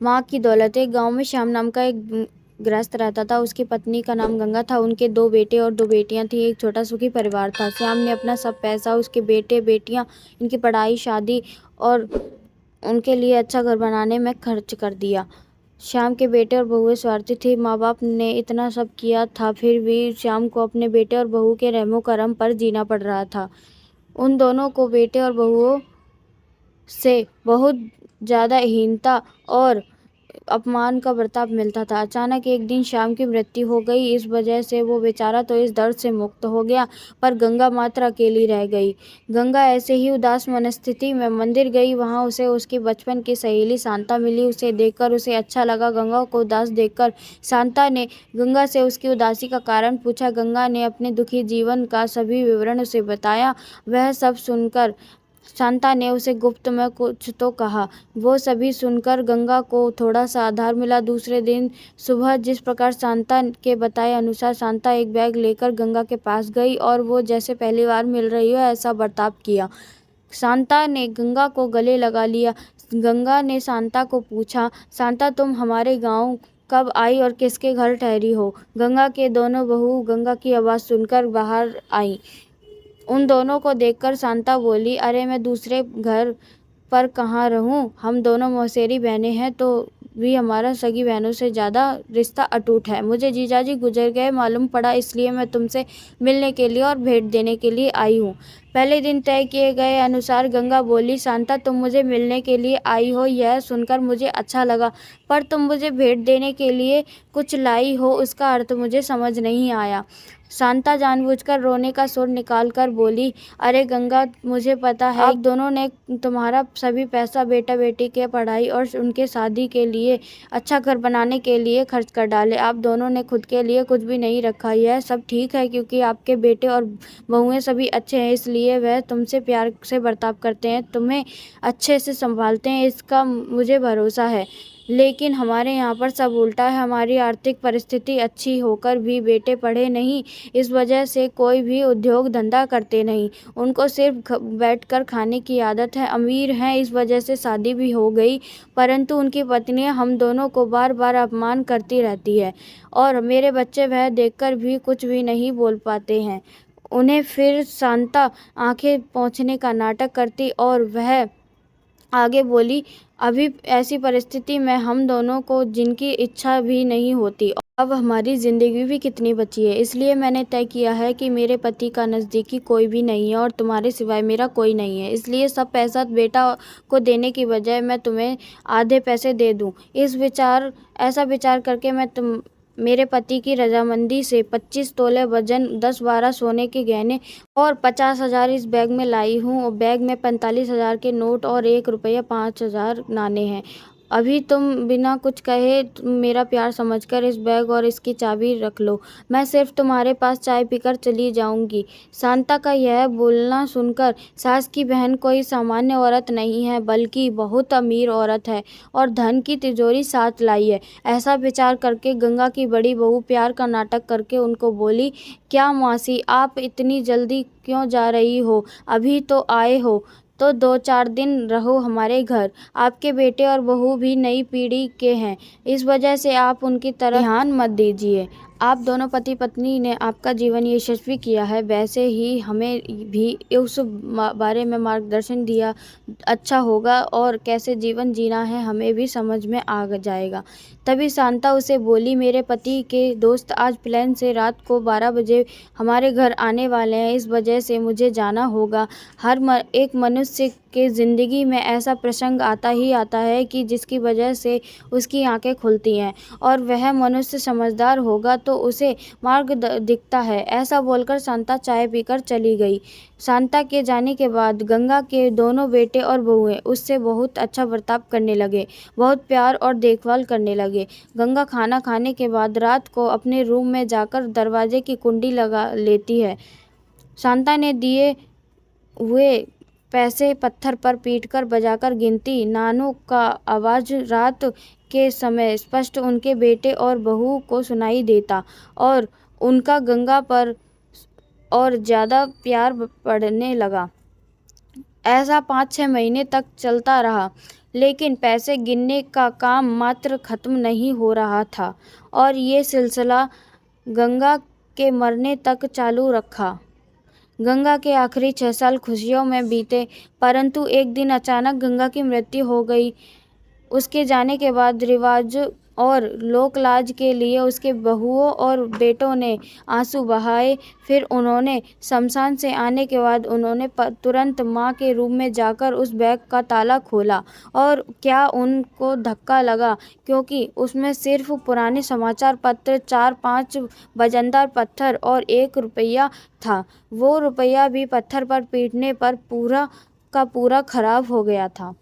माँ की दौलत। एक गांव में श्याम नाम का एक गृहस्थ रहता था। उसकी पत्नी का नाम गंगा था। उनके 2 बेटे और 2 बेटियां थीं। एक छोटा सुखी परिवार था। श्याम ने अपना सब पैसा उसके बेटे बेटियां, इनकी पढ़ाई, शादी और उनके लिए अच्छा घर बनाने में खर्च कर दिया। श्याम के बेटे और बहुएं स्वार्थी थे। माँ बाप ने इतना सब किया था, फिर भी श्याम को अपने बेटे और बहू के रहमो करम पर जीना पड़ रहा था। उन दोनों को बेटे और बहुओं से बहुत ज़्यादा हीनता और अपमान का बर्ताव मिलता था। अचानक एक दिन श्याम की मृत्यु हो गई। इस वजह से वो बेचारा तो इस दर्द से मुक्त हो गया, पर गंगा मात्र अकेली रह गई। गंगा ऐसे ही उदास मनस्थिति में मंदिर गई। वहां उसे उसकी बचपन की सहेली शांता मिली। उसे देखकर उसे अच्छा लगा। गंगा को उदास देखकर शांता ने गंगा से उसकी उदासी का कारण पूछा। गंगा ने अपने दुखी जीवन का सभी विवरण उसे बताया। वह सब सुनकर शांता ने उसे गुप्त में कुछ तो कहा। वो सभी सुनकर गंगा को थोड़ा सा आधार मिला। दूसरे दिन सुबह जिस प्रकार शांता के बताए अनुसार शांता एक बैग लेकर गंगा के पास गई और वो जैसे पहली बार मिल रही हो ऐसा बर्ताव किया। शांता ने गंगा को गले लगा लिया। गंगा ने शांता को पूछा, शांता तुम हमारे गांव कब आई और किसके घर ठहरी हो? गंगा के दोनों बहू गंगा की आवाज़ सुनकर बाहर आई। उन दोनों को देखकर शांता बोली, अरे मैं दूसरे घर पर कहाँ रहूं? हम दोनों मौसेरी बहनें हैं, तो भी हमारा सगी बहनों से ज़्यादा रिश्ता अटूट है। मुझे जीजाजी गुजर गए मालूम पड़ा, इसलिए मैं तुमसे मिलने के लिए और भेंट देने के लिए आई हूँ। पहले दिन तय किए गए अनुसार गंगा बोली, शांता तुम मुझे मिलने के लिए आई हो यह सुनकर मुझे अच्छा लगा, पर तुम मुझे भेंट देने के लिए कुछ लाई हो उसका अर्थ मुझे समझ नहीं आया। शांता जानबूझकर रोने का सुर निकालकर बोली, अरे गंगा मुझे पता है आप दोनों ने तुम्हारा सभी पैसा बेटा बेटी के पढ़ाई और उनके शादी के लिए, अच्छा घर बनाने के लिए खर्च कर डाले। आप दोनों ने खुद के लिए कुछ भी नहीं रखा। यह सब ठीक है क्योंकि आपके बेटे और बहुएं सभी अच्छे हैं, इसलिए वह तुमसे प्यार से बर्ताव करते हैं, तुम्हें अच्छे से संभालते हैं, इसका मुझे भरोसा है। लेकिन हमारे यहाँ पर सब उल्टा है। हमारी आर्थिक परिस्थिति अच्छी होकर भी बेटे पढ़े नहीं, इस वजह से कोई भी उद्योग धंधा करते नहीं। उनको सिर्फ बैठकर खाने की आदत है। अमीर हैं, इस वजह से शादी भी हो गई, परंतु उनकी पत्नियां हम दोनों को बार बार अपमान करती रहती है और मेरे बच्चे वह देखकर भी कुछ भी नहीं बोल पाते हैं उन्हें। फिर शांता आंखें पोंछने का नाटक करती और वह आगे बोली, अभी ऐसी परिस्थिति में हम दोनों को जिनकी इच्छा भी नहीं होती, अब हमारी ज़िंदगी भी कितनी बची है, इसलिए मैंने तय किया है कि मेरे पति का नज़दीकी कोई भी नहीं है और तुम्हारे सिवाय मेरा कोई नहीं है, इसलिए सब पैसा बेटा को देने की बजाय मैं तुम्हें आधे पैसे दे दूं। ऐसा विचार करके मैं मेरे पति की रजामंदी से 25 तोले वजन, 10-12 सोने के गहने और 50,000 इस बैग में लाई हूँ। और बैग में 45,000 के नोट और 1 रुपया 5,000 नाणे हैं। अभी तुम बिना कुछ कहे मेरा प्यार समझकर इस बैग और इसकी चाबी रख लो। मैं सिर्फ तुम्हारे पास चाय पीकर चली जाऊंगी। शांता का यह बोलना सुनकर सास की बहन कोई सामान्य औरत नहीं है, बल्कि बहुत अमीर औरत है और धन की तिजोरी साथ लाई है। ऐसा विचार करके गंगा की बड़ी बहू प्यार का नाटक करके उनको बोली, क्या मौसी आप इतनी जल्दी क्यों जा रही हो? अभी तो आए हो तो 2-4 दिन रहो हमारे घर। आपके बेटे और बहू भी नई पीढ़ी के हैं, इस वजह से आप उनकी तरफ ध्यान मत दीजिए। आप दोनों पति पत्नी ने आपका जीवन यशस्वी किया है, वैसे ही हमें भी उस बारे में मार्गदर्शन दिया अच्छा होगा और कैसे जीवन जीना है हमें भी समझ में आ जाएगा। तभी शांता उसे बोली, मेरे पति के दोस्त आज प्लेन से रात को 12 बजे हमारे घर आने वाले हैं, इस वजह से मुझे जाना होगा। एक मनुष्य के ज़िंदगी में ऐसा प्रसंग आता ही आता है कि जिसकी वजह से उसकी आंखें खुलती हैं और वह मनुष्य समझदार होगा तो उसे मार्ग दिखता है। ऐसा बोलकर शांता चाय पीकर चली गई। शांता के जाने के बाद गंगा के दोनों बेटे और बहुएं उससे बहुत अच्छा बर्ताव करने लगे, बहुत प्यार और देखभाल करने लगे। गंगा खाना खाने के बाद रात को अपने रूम में जाकर दरवाजे की कुंडी लगा लेती है। शांता ने दिए हुए पैसे पत्थर पर पीटकर बजाकर गिनती। नानों का आवाज़ रात के समय स्पष्ट उनके बेटे और बहू को सुनाई देता और उनका गंगा पर और ज़्यादा प्यार पड़ने लगा। ऐसा 5-6 महीने तक चलता रहा, लेकिन पैसे गिनने का काम मात्र खत्म नहीं हो रहा था और ये सिलसिला गंगा के मरने तक चालू रखा। गंगा के आखिरी 6 साल खुशियों में बीते, परंतु एक दिन अचानक गंगा की मृत्यु हो गई। उसके जाने के बाद रिवाज और लोकलाज के लिए उसके बहुओं और बेटों ने आंसू बहाए। फिर उन्होंने शमशान से आने के बाद उन्होंने तुरंत माँ के रूम में जाकर उस बैग का ताला खोला और क्या उनको धक्का लगा, क्योंकि उसमें सिर्फ पुराने समाचार पत्र, 4-5 वजनदार पत्थर और 1 रुपया था। वो रुपया भी पत्थर पर पीटने पर पूरा का पूरा खराब हो गया था।